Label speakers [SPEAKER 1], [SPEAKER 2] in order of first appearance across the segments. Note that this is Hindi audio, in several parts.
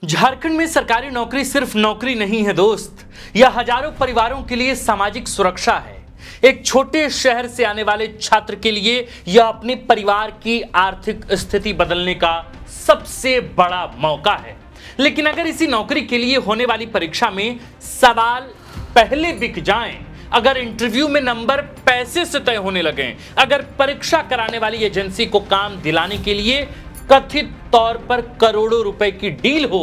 [SPEAKER 1] झारखंड में सरकारी नौकरी सिर्फ नौकरी नहीं है दोस्त, यह हजारों परिवारों के लिए सामाजिक सुरक्षा है। एक छोटे शहर से आने वाले छात्र के लिए यह अपने परिवार की आर्थिक स्थिति बदलने का सबसे बड़ा मौका है। लेकिन अगर इसी नौकरी के लिए होने वाली परीक्षा में सवाल पहले बिक जाएं, अगर इंटरव्यू में नंबर पैसे से तय होने लगे, अगर परीक्षा कराने वाली एजेंसी को काम दिलाने के लिए कथित तौर पर करोड़ों रुपए की डील हो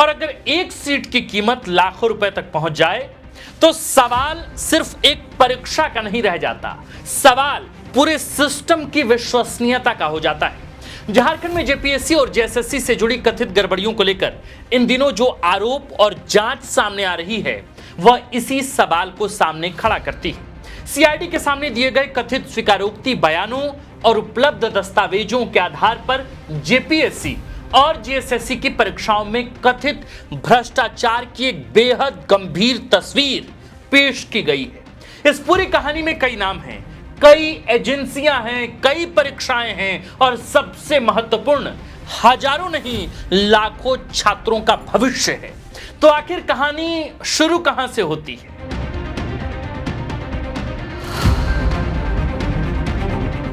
[SPEAKER 1] और अगर एक सीट की कीमत लाखों रुपए तक पहुंच जाए, तो सवाल सिर्फ एक परीक्षा का नहीं रह जाता, सवाल पूरे सिस्टम की विश्वसनीयता का हो जाता है। झारखंड में जेपीएससी और जेएसएससी से जुड़ी कथित गड़बड़ियों को लेकर इन दिनों जो आरोप और जांच सामने आ रही है, वह इसी सवाल को सामने खड़ा करती है। सीआईडी के सामने दिए गए कथित स्वीकारोक्ति बयानों और उपलब्ध दस्तावेजों के आधार पर जेपीएससी और जेएसएससी की परीक्षाओं में कथित भ्रष्टाचार की एक बेहद गंभीर तस्वीर पेश की गई है। इस पूरी कहानी में कई नाम हैं, कई एजेंसियां हैं, कई परीक्षाएं हैं और सबसे महत्वपूर्ण हजारों नहीं लाखों छात्रों का भविष्य है। तो आखिर कहानी शुरू कहां से होती है?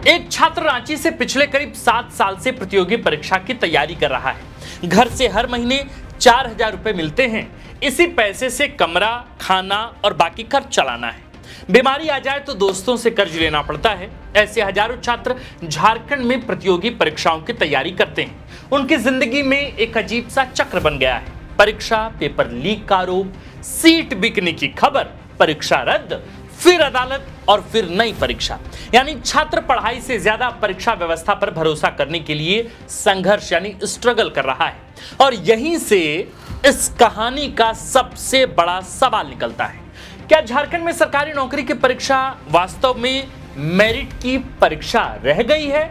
[SPEAKER 1] एक छात्र रांची से पिछले करीब 7 साल से प्रतियोगी परीक्षा की तैयारी कर रहा है। घर से हर महीने 4,000 रुपए मिलते हैं। इसी पैसे से कमरा, खाना और बाकी खर्च चलाना है। बीमारी आ जाए तो दोस्तों से कर्ज लेना पड़ता है। ऐसे हजारों छात्र झारखंड में प्रतियोगी परीक्षाओं की तैयारी करते हैं। उनकी जिंदगी में एक अजीब सा चक्र बन गया है। परीक्षा, पेपर लीक का आरोप, सीट बिकने की खबर, परीक्षा रद्द, फिर अदालत और फिर नई परीक्षा। यानी छात्र पढ़ाई से ज्यादा परीक्षा व्यवस्था पर भरोसा करने के लिए संघर्ष यानी स्ट्रगल कर रहा है। और यहीं से इस कहानी का सबसे बड़ा सवाल निकलता है, क्या झारखंड में सरकारी नौकरी की परीक्षा वास्तव में मेरिट की परीक्षा रह गई है?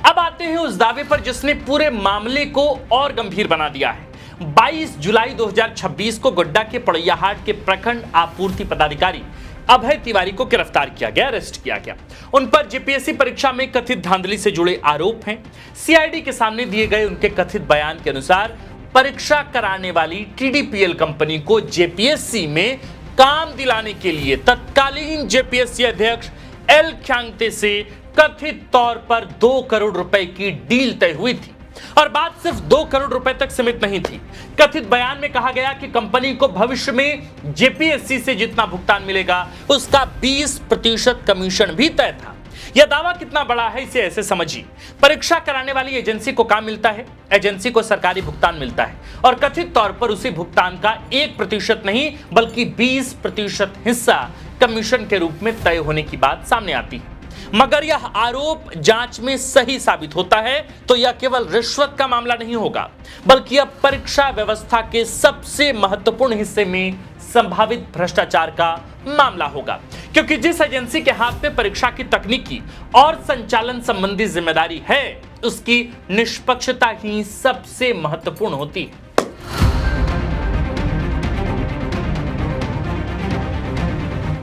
[SPEAKER 1] अब आते हैं उस दावे पर जिसने पूरे मामले को और गंभीर बना दिया है। 22 जुलाई 2026 को गोड्डा के पड़ैयाहाट के प्रखंड आपूर्ति पदाधिकारी अभय तिवारी को गिरफ्तार किया गया, अरेस्ट किया गया। उन पर जेपीएससी परीक्षा में कथित धांधली से जुड़े आरोप हैं। सीआईडी के सामने दिए गए उनके कथित बयान के अनुसार परीक्षा कराने वाली टीडीपीएल कंपनी को जेपीएससी में काम दिलाने के लिए तत्कालीन जेपीएससी अध्यक्ष एल ख्यांगते से कथित तौर पर 2 करोड़ रुपए की डील तय हुई थी। और बात सिर्फ 2 करोड़ रुपए तक सीमित नहीं थी। कथित बयान में कहा गया कि कंपनी को भविष्य में जेपीएससी से जितना भुगतान मिलेगा उसका 20% कमीशन भी तय था। यह दावा कितना बड़ा है इसे ऐसे समझिए। परीक्षा कराने वाली एजेंसी को काम मिलता है, एजेंसी को सरकारी भुगतान मिलता है और कथित तौर पर उसी भुगतान का 1% नहीं बल्कि 20% हिस्सा कमीशन के रूप में तय होने की बात सामने आती है। मगर यह आरोप जांच में सही साबित होता है तो यह केवल रिश्वत का मामला नहीं होगा, बल्कि यह परीक्षा व्यवस्था के सबसे महत्वपूर्ण हिस्से में संभावित भ्रष्टाचार का मामला होगा। क्योंकि जिस एजेंसी के हाथ में परीक्षा की तकनीकी और संचालन संबंधी जिम्मेदारी है, उसकी निष्पक्षता ही सबसे महत्वपूर्ण होती है।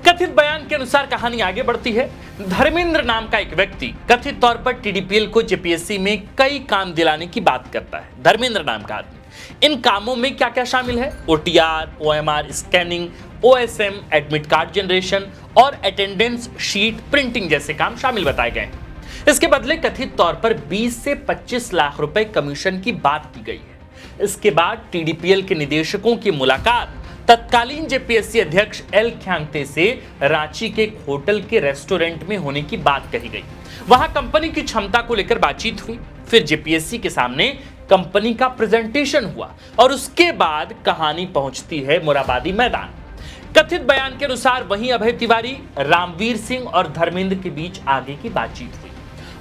[SPEAKER 1] कथित बयान के अनुसार कहानी आगे बढ़ती है। धर्मेंद्र नाम का एक व्यक्ति कथित तौर पर टीडीपीएल को जेपीएससी में कई काम दिलाने की बात करता है। धर्मेंद्र नाम का आदमी। इन कामों में क्या क्या शामिल है? OTR, OMR scanning, OSM, admit card generation और अटेंडेंस शीट प्रिंटिंग जैसे काम शामिल बताए गए हैं। इसके बदले कथित तौर पर 20 से 25 लाख रुपए कमीशन की बात की गई है। इसके बाद टीडीपीएल के निदेशकों की मुलाकात तत्कालीन जेपीएससी अध्यक्ष एल ख्यांगते से रांची के एक होटल के रेस्टोरेंट में होने की बात कही गई। वहां कंपनी की क्षमता को लेकर बातचीत हुई, फिर जेपीएससी के सामने कंपनी का प्रेजेंटेशन हुआ और उसके बाद कहानी पहुंचती है मोराबादी मैदान। कथित बयान के अनुसार वहीं अभय तिवारी, रामवीर सिंह और धर्मेंद्र के बीच आगे की बातचीत हुई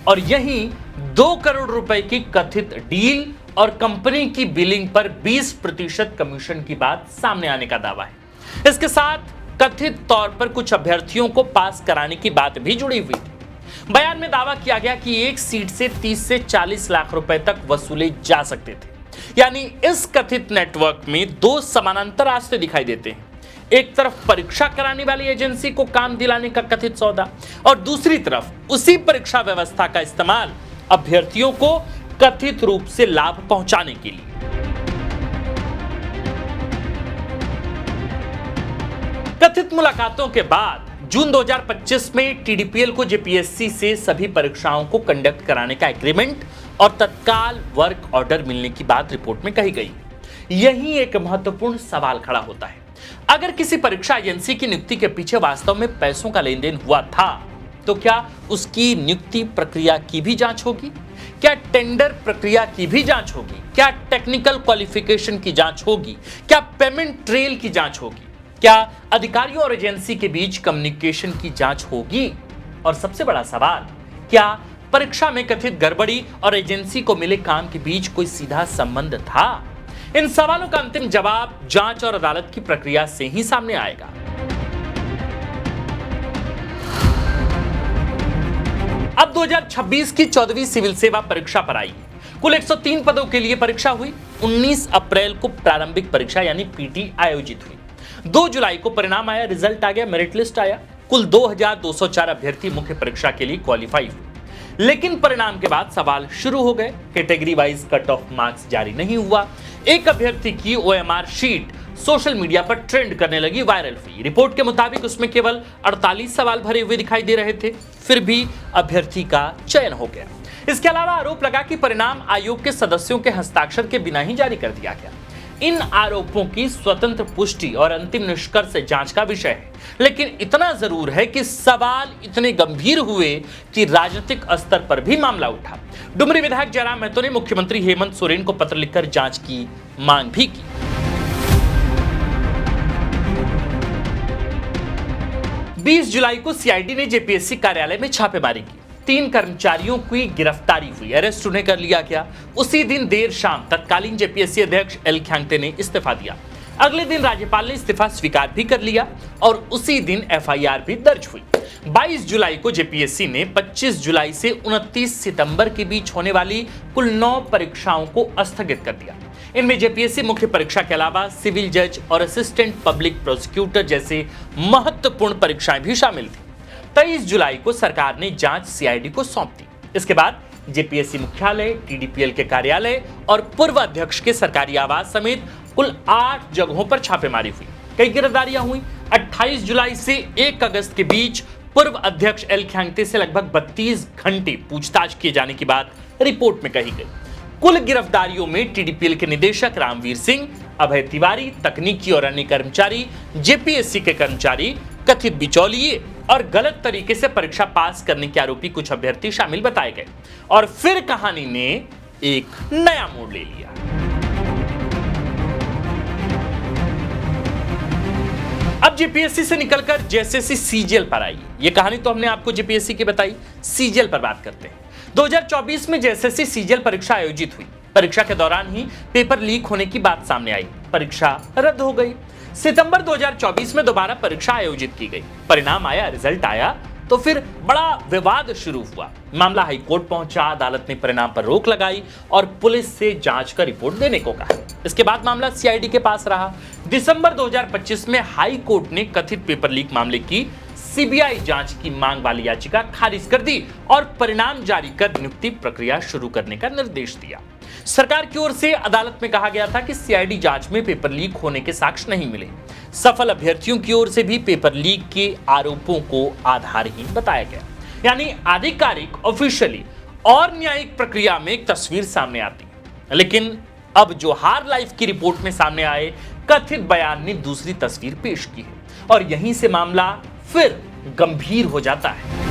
[SPEAKER 1] और यहीं 2 करोड़ रुपए की कथित डील और कंपनी की बिलिंग पर 20% कमीशन की बात सामने आने का दावा है। इसके साथ कथित तौर पर कुछ अभ्यर्थियों को पास कराने की बात भी जुड़ी हुई थी। बयान में दावा किया गया कि एक सीट से 30 से 40 लाख रुपए तक वसूले जा सकते थे। यानी इस कथित नेटवर्क में 2 समानांतर रास्ते दिखाई देते हैं। एक तरफ परीक्षा कराने वाली एजेंसी को काम दिलाने का कथित सौदा और दूसरी तरफ उसी परीक्षा व्यवस्था का इस्तेमाल अभ्यर्थियों को कथित रूप से लाभ पहुंचाने के लिए। कथित मुलाकातों के बाद जून 2025 में टीडीपीएल को जेपीएससी से सभी परीक्षाओं को कंडक्ट कराने का एग्रीमेंट और तत्काल वर्क ऑर्डर मिलने की बात रिपोर्ट में कही गई। यही एक महत्वपूर्ण सवाल खड़ा होता है। अगर किसी परीक्षा एजेंसी की नियुक्ति के पीछे वास्तव में पैसों का लेन देन हुआ था, तो क्या उसकी नियुक्ति प्रक्रिया की भी जांच होगी? क्या टेंडर प्रक्रिया की भी जांच होगी? क्या टेक्निकल क्वालिफिकेशन की जांच होगी? क्या पेमेंट ट्रेल की जांच होगी? क्या अधिकारियों और एजेंसी के बीच कम्युनिकेशन की जांच होगी? और सबसे बड़ा सवाल, क्या परीक्षा में कथित गड़बड़ी और एजेंसी को मिले काम के बीच कोई सीधा संबंध था? इन सवालों का अंतिम जवाब जांच और अदालत की प्रक्रिया से ही सामने आएगा। अब 2026 की 14वीं सिविल सेवा परीक्षा पर आई। कुल 103 पदों के लिए परीक्षा हुई। 19 अप्रैल को प्रारंभिक परीक्षा यानी पीटी आयोजित हुई। 2 जुलाई को परिणाम आया, रिजल्ट आ गया, मेरिट लिस्ट आया। कुल 2204 अभ्यर्थी मुख्य परीक्षा के लिए क्वालिफाई हुए। लेकिन परिणाम के बाद सवाल शुरू हो गए। Category wise cut off marks जारी नहीं हुआ। एक अभ्यर्थी की ओएमआर शीट सोशल मीडिया पर ट्रेंड करने लगी, वायरल हुई। रिपोर्ट के मुताबिक उसमें केवल 48 सवाल भरे हुए दिखाई दे रहे थे, फिर भी अभ्यर्थी का चयन हो गया। इसके अलावा आरोप लगा कि परिणाम आयोग के सदस्यों के हस्ताक्षर के बिना ही जारी कर दिया गया। इन आरोपों की स्वतंत्र पुष्टि और अंतिम निष्कर्ष जांच का विषय है, लेकिन इतना जरूर है कि सवाल इतने गंभीर हुए कि राजनीतिक स्तर पर भी मामला उठा। डुमरी विधायक जयराम महतो ने मुख्यमंत्री हेमंत सोरेन को पत्र लिखकर जांच की मांग भी की। बीस जुलाई को सीआईडी ने जेपीएससी कार्यालय में छापेमारी की। 3 कर्मचारियों की गिरफ्तारी हुई, अरेस्ट उन्हें कर लिया गया। उसी दिन देर शाम तत्कालीन जेपीएससी अध्यक्ष एल ख्यांगते ने इस्तीफा दिया। अगले दिन राज्यपाल ने इस्तीफा स्वीकार भी कर लिया और उसी दिन एफआईआर भी दर्ज हुई। 22 जुलाई को जेपीएससी ने 25 जुलाई से 29 सितंबर के बीच होने वाली कुल 9 परीक्षाओं को स्थगित कर दिया। इनमें जेपीएससी मुख्य परीक्षा के अलावा सिविल जज और असिस्टेंट पब्लिक प्रोसिक्यूटर जैसे महत्वपूर्ण परीक्षाएं भी शामिल थी। 23 जुलाई को सरकार ने जांच सीआईडी को सौंप दी। इसके बाद जेपीएससी मुख्यालय, टीडीपीएल के कार्यालय और पूर्व अध्यक्ष के सरकारी आवास समेत कुल 8 जगहों पर छापेमारी हुई। कई गिरफ्तारियां हुई। 28 जुलाई से 1 अगस्त के बीच पूर्व अध्यक्ष एल ख्यांगते से लगभग 32 घंटे पूछताछ किए जाने की बात रिपोर्ट में कही गई। कुल गिरफ्तारियों में टीडीपीएल के निदेशक रामवीर सिंह, अभय तिवारी, तकनीकी और अन्य कर्मचारी, जेपीएससी के कर्मचारी, कथित बिचौलिए और गलत तरीके से परीक्षा पास करने के आरोपी कुछ अभ्यर्थी शामिल बताए गए। और फिर कहानी ने एक नया मोड़ ले लिया। अब जेपीएससी से निकलकर जेएसएससी सीजीएल पर आई। ये कहानी तो हमने आपको जेपीएससी की बताई, सीजीएल पर बात करते हैं। 2024 में जेएसएससी सीजीएल परीक्षा आयोजित हुई। परीक्षा के दौरान ही पेपर लीक होने की बात सामने आई। परीक्षा रद्द हो गई। सितंबर 2024 में दोबारा परीक्षा आयोजित की गई। परिणाम आया, रिजल्ट आया, तो फिर बड़ा विवाद शुरू हुआ। मामला हाई कोर्ट पहुंचा। अदालत ने परिणाम पर रोक लगाई और पुलिस से जांच का रिपोर्ट देने को कहा। इसके बाद मामला सीआईडी के पास रहा। दिसंबर 2025 में हाई कोर्ट ने कथित पेपर लीक मामले की सीबीआई जांच की मांग वाली याचिका खारिज कर दी और परिणाम जारी कर नियुक्ति प्रक्रिया शुरू करने का निर्देश दिया। सरकार की ओर से अदालत में कहा गया था कि सीआईडी जांच में पेपर लीक होने के साक्ष्य नहीं मिले। सफल अभ्यर्थियों की ओर से भी पेपर लीक के आरोपों को आधारहीन बताया गया। यानी आधिकारिक, ऑफिशियली और न्यायिक प्रक्रिया में एक तस्वीर सामने आती है, लेकिन अब जो हार लाइफ की रिपोर्ट में सामने आए कथित बयान ने दूसरी तस्वीर पेश की है और यहीं से मामला फिर गंभीर हो जाता है।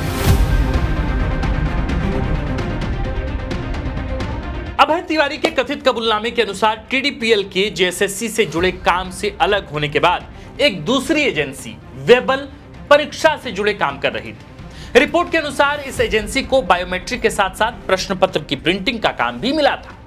[SPEAKER 1] अभय तिवारी के कथित कबूलनामे के अनुसार टीडीपीएल के जेएसएससी से जुड़े काम से अलग होने के बाद एक दूसरी एजेंसी वेबल परीक्षा से जुड़े काम कर रही थी। रिपोर्ट के अनुसार इस एजेंसी को बायोमेट्रिक के साथ साथ प्रश्न पत्र की प्रिंटिंग का काम भी मिला था।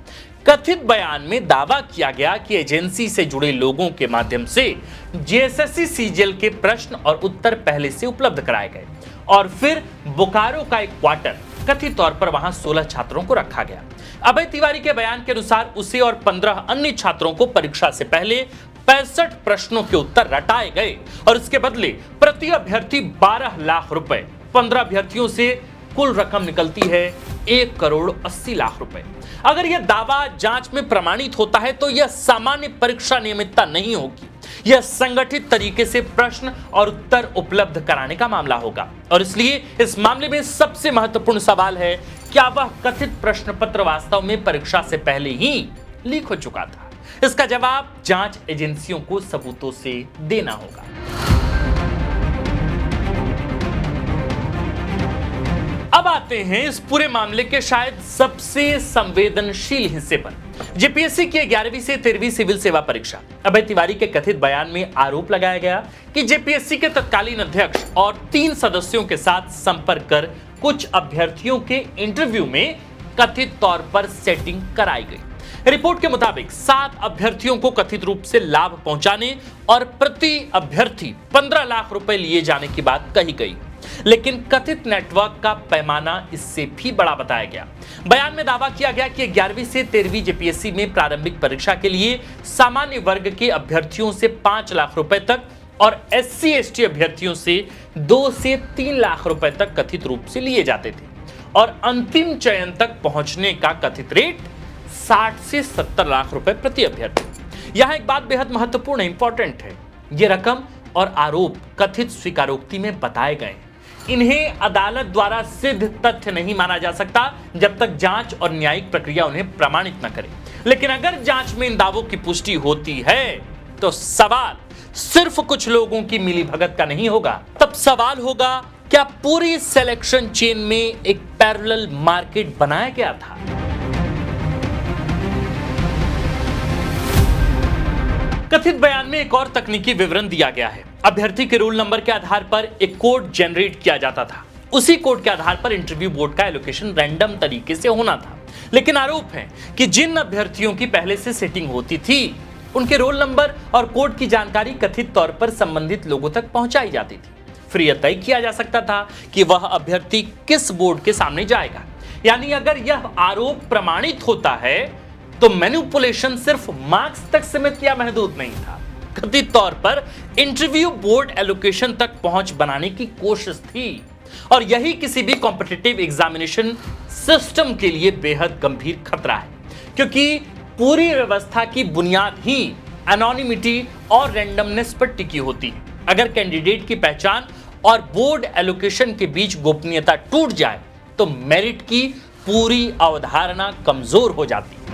[SPEAKER 1] कथित बयान में दावा किया गया कि एजेंसी से जुड़े लोगों के माध्यम से जेएसएससी सीजीएल के प्रश्न और उत्तर पहले से उपलब्ध कराए गए और फिर बोकारो का एक क्वार्टर, कथित तौर पर वहां 16 छात्रों को रखा गया। अभय तिवारी के बयान के अनुसार उसे और 15 अन्य छात्रों को परीक्षा से पहले 65 प्रश्नों के उत्तर रटाए गए और इसके बदले प्रति अभ्यर्थी 12 लाख रुपए, 15 अभ्यर्थियों से कुल रकम निकलती है 1,80,00,000 रुपए। अगर यह दावा जांच में प्रमाणित होता है तो यह सामान्य परीक्षा नियमितता नहीं होगी, यह संगठित तरीके से प्रश्न और उत्तर उपलब्ध कराने का मामला होगा। और इसलिए इस मामले में सबसे महत्वपूर्ण सवाल है, क्या वह कथित प्रश्न पत्र वास्तव में परीक्षा से पहले ही लीक हो चुका था? इसका जवाब जांच एजेंसियों को सबूतों से देना होगा। अब आते हैं इस पूरे मामले के शायद सबसे संवेदनशील हिस्से पर, जेपीएससी की 11वीं से 13वीं सिविल सेवा परीक्षा। अभय तिवारी के कथित बयान में आरोप लगाया गया कि जेपीएससी के तत्कालीन अध्यक्ष और 3 सदस्यों के साथ संपर्क कर कुछ अभ्यर्थियों के इंटरव्यू में कथित तौर पर सेटिंग कराई गई। रिपोर्ट के मुताबिक 7 अभ्यर्थियों को कथित रूप से लाभ पहुंचाने और प्रति अभ्यर्थी 15 लाख रुपए लिए जाने की बात कही गई, लेकिन कथित नेटवर्क का पैमाना इससे भी बड़ा बताया गया। बयान में दावा किया गया कि 11वीं से 13वीं जेपीएससी में प्रारंभिक परीक्षा के लिए सामान्य वर्ग के अभ्यर्थियों से 5 लाख रुपए तक और एससी एसटी अभ्यर्थियों से 2 से 3 लाख रुपए तक कथित रूप से लिए जाते थे और अंतिम चयन तक पहुंचने का कथित रेट 60 से 70 लाख रुपए प्रति अभ्यर्थी। यहां एक बात बेहद महत्वपूर्ण इंपॉर्टेंट है, ये रकम और आरोप कथित स्वीकारोक्ति में बताए गए। इन्हें अदालत द्वारा सिद्ध तथ्य नहीं माना जा सकता जब तक जांच और न्यायिक प्रक्रिया उन्हें प्रमाणित न करे। लेकिन अगर जांच में इन दावों की पुष्टि होती है तो सवाल सिर्फ कुछ लोगों की मिलीभगत का नहीं होगा, तब सवाल होगा, क्या पूरी सिलेक्शन चेन में एक पैरेलल मार्केट बनाया गया था? कथित बयान में एक और तकनीकी विवरण दिया गया है। अभ्यर्थी के रोल नंबर के आधार पर एक कोड जनरेट किया जाता था। उसी कोड के आधार पर इंटरव्यू बोर्ड का एलोकेशन रैंडम तरीके से होना था। लेकिन आरोप है कि जिन अभ्यर्थियों की पहले से सेटिंग होती थी, उनके रोल नंबर और कोड की जानकारी कथित तौर पर संबंधित लोगों तक पहुंचाई जाती थी। फिर यह तय किया जा सकता था कि वह अभ्यर्थी किस बोर्ड के सामने जाएगा। यानी अगर यह आरोप प्रमाणित होता है तो मैनिपुलेशन सिर्फ मार्क्स तक सीमित या महदूद नहीं था, कथित तौर पर इंटरव्यू बोर्ड एलोकेशन तक पहुंच बनाने की कोशिश थी। और यही किसी भी कॉम्पिटिटिव एग्जामिनेशन सिस्टम के लिए बेहद गंभीर खतरा है, क्योंकि पूरी व्यवस्था की बुनियाद ही एनोनिमिटी और रैंडमनेस पर टिकी होती है। अगर कैंडिडेट की पहचान और बोर्ड एलोकेशन के बीच गोपनीयता टूट जाए तो मेरिट की पूरी अवधारणा कमजोर हो जाती है।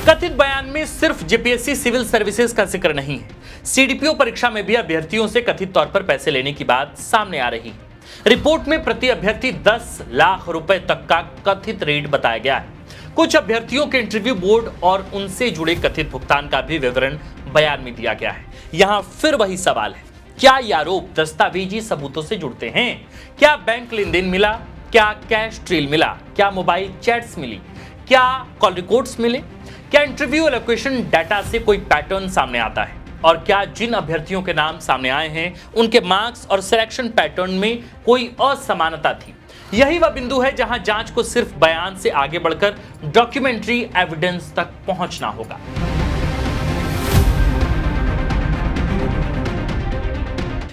[SPEAKER 1] कथित बयान में सिर्फ जेपीएससी सिविल सर्विसेज का जिक्र नहीं है, सीडीपीओ परीक्षा में भी अभ्यर्थियों से कथित तौर पर पैसे लेने की बात सामने आ रही है। रिपोर्ट में प्रति अभ्यर्थी 10 लाख रुपए तक का कथित रेट बताया गया है। कुछ अभ्यर्थियों के इंटरव्यू बोर्ड और उनसे जुड़े कथित भुगतान का भी विवरण बयान में दिया गया है। यहां फिर वही सवाल है, क्या ये आरोप दस्तावेजी सबूतों से जुड़ते हैं? क्या बैंक लेन देन मिला? क्या कैश ट्रेल मिला? क्या मोबाइल चैट्स मिली? क्या कॉल रिकॉर्ड्स मिले? क्या इंटरव्यू एलोकेशन डाटा से कोई पैटर्न सामने आता है? और क्या जिन अभ्यर्थियों के नाम सामने आए हैं उनके मार्क्स और सिलेक्शन पैटर्न में कोई असमानता थी? यही वह बिंदु है जहां जांच को सिर्फ बयान से आगे बढ़कर डॉक्यूमेंट्री एविडेंस तक पहुंचना होगा।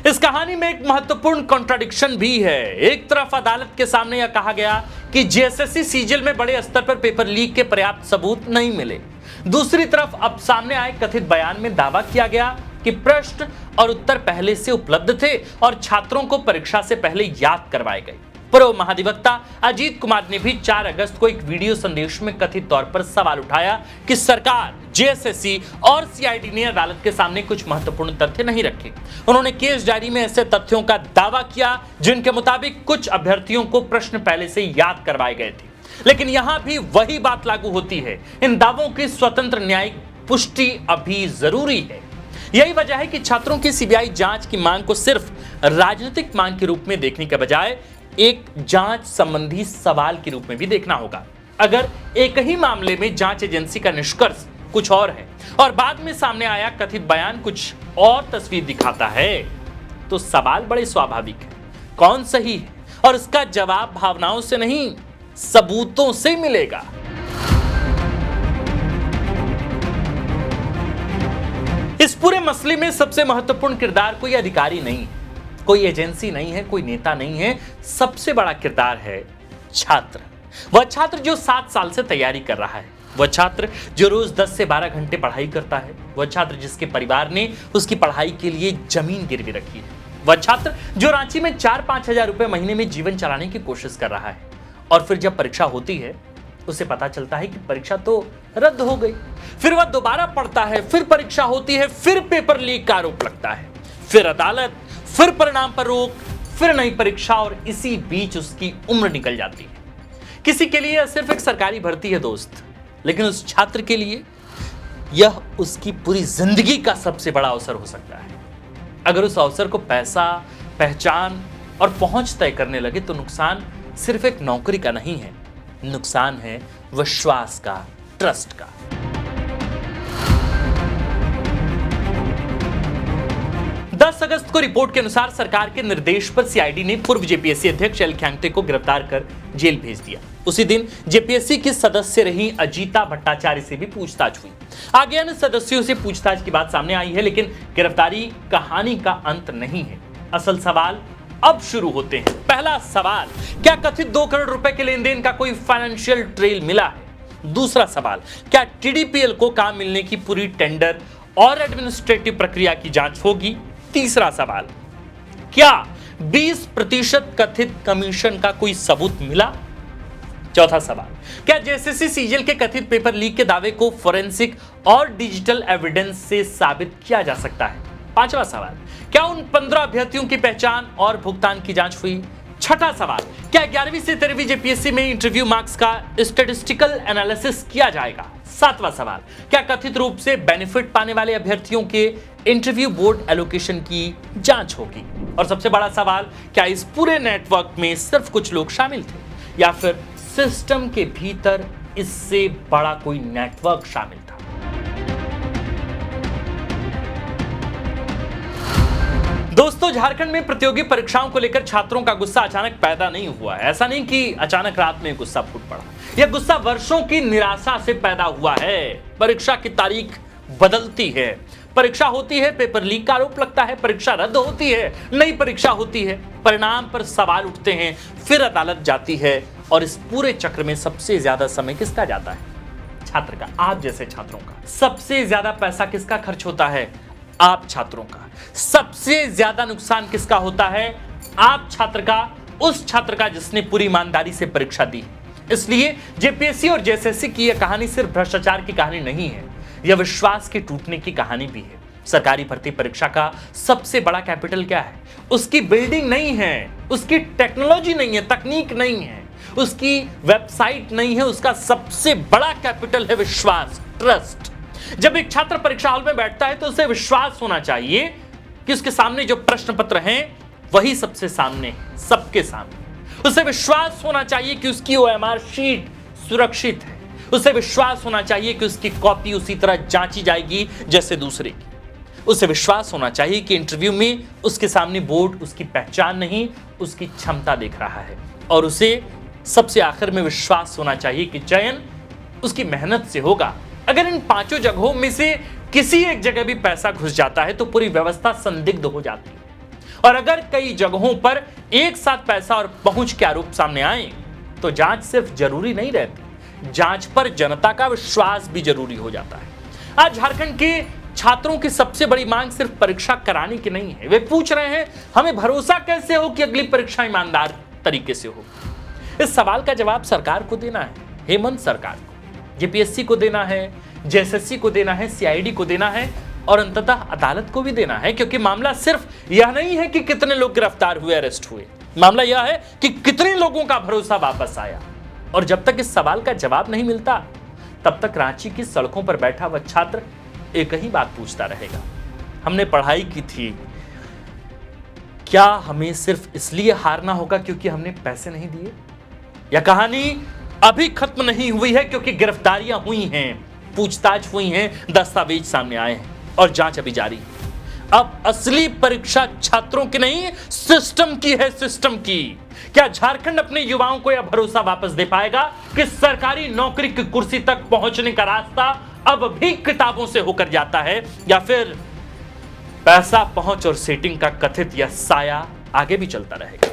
[SPEAKER 1] इस कहानी में एक महत्वपूर्ण कॉन्ट्राडिक्शन भी है। एक तरफ अदालत के सामने यह कहा गया कि जेएसएससी सीजीएल में बड़े स्तर पर पेपर लीक के पर्याप्त सबूत नहीं मिले। दूसरी तरफ अब सामने आए कथित बयान में दावा किया गया कि प्रश्न और उत्तर पहले से उपलब्ध थे और छात्रों को परीक्षा से पहले याद करवाए गए। पूर्व महाधिवक्ता अजीत कुमार ने भी 4 अगस्त को एक वीडियो संदेश में कथित तौर पर सवाल उठाया कि सरकार, जेएसएससी और सीआईडी ने अदालत के सामने कुछ महत्वपूर्ण तथ्य नहीं रखे। उन्होंने केस डायरी में ऐसे तथ्यों का दावा किया जिनके मुताबिक कुछ अभ्यर्थियों को प्रश्न पहले से याद करवाए गए थे। लेकिन यहां भी वही बात लागू होती है, इन दावों की स्वतंत्र न्यायिक पुष्टि अभी जरूरी है। यही वजह है कि छात्रों की सीबीआई जांच की मांग को सिर्फ राजनीतिक मांग के रूप में देखने के बजाय एक जांच संबंधी सवाल के रूप में भी देखना होगा। अगर एक ही मामले में जांच एजेंसी का निष्कर्ष कुछ और है और बाद में सामने आया कथित बयान कुछ और तस्वीर दिखाता है, तो सवाल बड़े स्वाभाविक है, कौन सही है? और इसका जवाब भावनाओं से नहीं, सबूतों से मिलेगा। इस पूरे मसले में सबसे महत्वपूर्ण किरदार कोई अधिकारी नहीं है, कोई एजेंसी नहीं है, कोई नेता नहीं है, सबसे बड़ा किरदार है छात्र। वह छात्र जो 7 साल से तैयारी कर रहा है, वह छात्र जो रोज 10 से 12 घंटे पढ़ाई करता है, वह छात्र जिसके परिवार ने उसकी पढ़ाई के लिए जमीन गिरवी रखी है, वह छात्र जो रांची में 4-5 हजार रुपए महीने में जीवन चलाने की कोशिश कर रहा है और फिर जब परीक्षा होती है उसे पता चलता है कि परीक्षा तो रद्द हो गई। फिर वह दोबारा पढ़ता है, फिर परीक्षा होती है, फिर पेपर लीक का आरोप लगता है, फिर अदालत, फिर परिणाम पर रोक, फिर नई परीक्षा और इसी बीच उसकी उम्र निकल जाती है। किसी के लिए यह सिर्फ एक सरकारी भर्ती है दोस्त, लेकिन उस छात्र के लिए यह उसकी पूरी जिंदगी का सबसे बड़ा अवसर हो सकता है। अगर उस अवसर को पैसा, पहचान और पहुंच तय करने लगे तो नुकसान सिर्फ एक नौकरी का नहीं है, नुकसान है विश्वास का, ट्रस्ट का। अगस्त को रिपोर्ट के अनुसार सरकार के निर्देश पर सीआईडी ने पूर्व जेपीएससी अध्यक्ष एल ख्यांगते को गिरफ्तार कर जेल भेज दिया। उसी दिन जेपीएससी की सदस्य रही अजीता भट्टाचार्य से भी पूछताछ हुई। आगे अन्य सदस्यों से पूछताछ की बात सामने आई है, लेकिन गिरफ्तारी कहानी का अंत नहीं है। असल सवाल अब शुरू होते हैं। पहला सवाल, क्या कथित 2 करोड़ रुपए के लेन देन का कोई फाइनेंशियल ट्रेल मिला है? दूसरा सवाल, क्या टीडीपीएल को काम मिलने की पूरी टेंडर और एडमिनिस्ट्रेटिव प्रक्रिया की जांच होगी? तीसरा सवाल, क्या 20% कथित कमीशन का कोई सबूत मिला? चौथा सवाल, क्या जेएसएससी सीजीएल के कथित पेपर लीक के दावे को फोरेंसिक और डिजिटल एविडेंस से साबित किया जा सकता है? पांचवा सवाल, क्या उन 15 अभ्यर्थियों की पहचान और भुगतान की जांच हुई? छठा सवाल, क्या 11वीं से 13वीं जेपीएससी में इंटरव्यू मार्क्स का स्टैटिस्टिकल एनालिसिस किया जाएगा? सातवां सवाल, क्या कथित रूप से बेनिफिट पाने वाले अभ्यर्थियों के इंटरव्यू बोर्ड एलोकेशन की जांच होगी? और सबसे बड़ा सवाल, क्या इस पूरे नेटवर्क में सिर्फ कुछ लोग शामिल थे या फिर सिस्टम के भीतर इससे बड़ा कोई नेटवर्क शामिल था? दोस्तों, झारखंड में प्रतियोगी परीक्षाओं को लेकर छात्रों का गुस्सा अचानक पैदा नहीं हुआ है। ऐसा नहीं कि अचानक रात में गुस्सा फूट पड़ा। यह गुस्सा वर्षों की निराशा से पैदा हुआ है। परीक्षा की तारीख बदलती है, परीक्षा होती है, पेपर लीक का आरोप लगता है, परीक्षा रद्द होती है, नई परीक्षा होती है, परिणाम पर सवाल उठते हैं, फिर अदालत जाती है और इस पूरे चक्र में सबसे ज्यादा समय किसका जाता है? छात्र का, आप जैसे छात्रों का। सबसे ज्यादा पैसा किसका खर्च होता है? आप छात्रों का। सबसे ज्यादा नुकसान किसका होता है? आप छात्र का, उस छात्र का जिसने पूरी ईमानदारी से परीक्षा दी। इसलिए जेपीएससी और जेएसएससी की यह कहानी सिर्फ भ्रष्टाचार की कहानी नहीं है, यह विश्वास के टूटने की कहानी भी है। सरकारी भर्ती परीक्षा का सबसे बड़ा कैपिटल क्या है? उसकी बिल्डिंग नहीं है, उसकी टेक्नोलॉजी नहीं है, तकनीक नहीं है, उसकी वेबसाइट नहीं है, उसका सबसे बड़ा कैपिटल है विश्वास, ट्रस्ट। जब एक छात्र परीक्षा हॉल में बैठता है तो उसे विश्वास होना चाहिए कि उसके सामने जो प्रश्न पत्र हैं वही सबसे सामने है, सबके सामने। उसे विश्वास होना चाहिए कि उसकी ओएमआर शीट सुरक्षित है। उसे विश्वास होना चाहिए कि उसकी कॉपी उसी तरह जांची जाएगी जैसे दूसरे की। उसे विश्वास होना चाहिए कि इंटरव्यू में उसके सामने बोर्ड उसकी पहचान नहीं, उसकी क्षमता देख रहा है। और उसे सबसे आखिर में विश्वास होना चाहिए कि चयन उसकी मेहनत से होगा। अगर इन 5 जगहों में से किसी एक जगह भी पैसा घुस जाता है तो पूरी व्यवस्था संदिग्ध हो जाती है। और अगर कई जगहों पर एक साथ पैसा और पहुंच के आरोप सामने आए तो जांच सिर्फ जरूरी नहीं रहती, जांच पर जनता का विश्वास भी जरूरी हो जाता है। आज झारखंड के छात्रों की सबसे बड़ी मांग सिर्फ परीक्षा कराने की नहीं है। वे पूछ रहे हैं, हमें भरोसा कैसे हो कि अगली परीक्षा ईमानदार तरीके से हो? इस सवाल का जवाब सरकार को देना है, हेमंत सरकार को, जेपीएससी को देना है, जेएसएससी को देना है, सीआईडी को देना है और अंततः अदालत को भी देना है। क्योंकि मामला सिर्फ यह नहीं है कि कितने लोग गिरफ्तार हुए, अरेस्ट हुए, मामला यह है कि कितने लोगों का भरोसा वापस आया। और जब तक इस सवाल का जवाब नहीं मिलता तब तक रांची की सड़कों पर बैठा वह छात्र एक ही बात पूछता रहेगा, हमने पढ़ाई की थी, क्या हमें सिर्फ इसलिए हारना होगा क्योंकि हमने पैसे नहीं दिए? यह कहानी अभी खत्म नहीं हुई है क्योंकि गिरफ्तारियां हुई हैं, पूछताछ हुई हैं, दस्तावेज सामने आए हैं और जांच अभी जारी है। अब असली परीक्षा छात्रों की नहीं, सिस्टम की है, सिस्टम की। क्या झारखंड अपने युवाओं को यह भरोसा वापस दे पाएगा कि सरकारी नौकरी की कुर्सी तक पहुंचने का रास्ता अब भी किताबों से होकर जाता है, या फिर पैसा, पहुंच और सेटिंग का कथित यह साया आगे भी चलता रहेगा।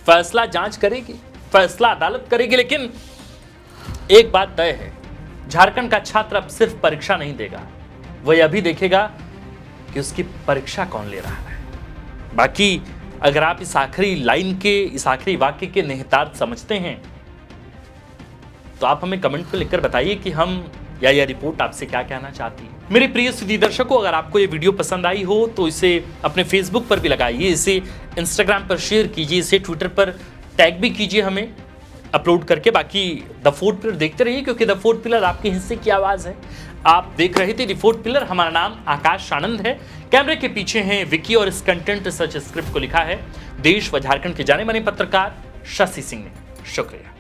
[SPEAKER 1] फैसला जांच करेगी, फैसला अदालत करेगी, लेकिन एक बात तय है, झारखंड का छात्र अब सिर्फ परीक्षा नहीं देगा, वह यह भी देखेगा कि उसकी परीक्षा कौन ले रहा है। बाकी अगर आप इस आखिरी लाइन के, इस आखिरी वाक्य के निहितार्थ समझते हैं तो आप हमें कमेंट पे लिखकर बताइए कि हम या यह रिपोर्ट आपसे क्या कहना चाहती है। मेरे प्रिय सुधी दर्शकों, अगर आपको ये वीडियो पसंद आई हो तो इसे अपने फेसबुक पर भी लगाइए, इसे इंस्टाग्राम पर शेयर कीजिए, इसे ट्विटर पर टैग भी कीजिए हमें अपलोड करके। बाकी द फोर्थ पिलर देखते रहिए, क्योंकि द फोर्थ पिलर आपके हिस्से की आवाज है। आप देख रहे थे द फोर्थ पिलर। हमारा नाम आकाश आनंद है, कैमरे के पीछे हैं विकी और इस कंटेंट रिसर्च स्क्रिप्ट को लिखा है देश व झारखंड के जाने माने पत्रकार शशि सिंह ने। शुक्रिया।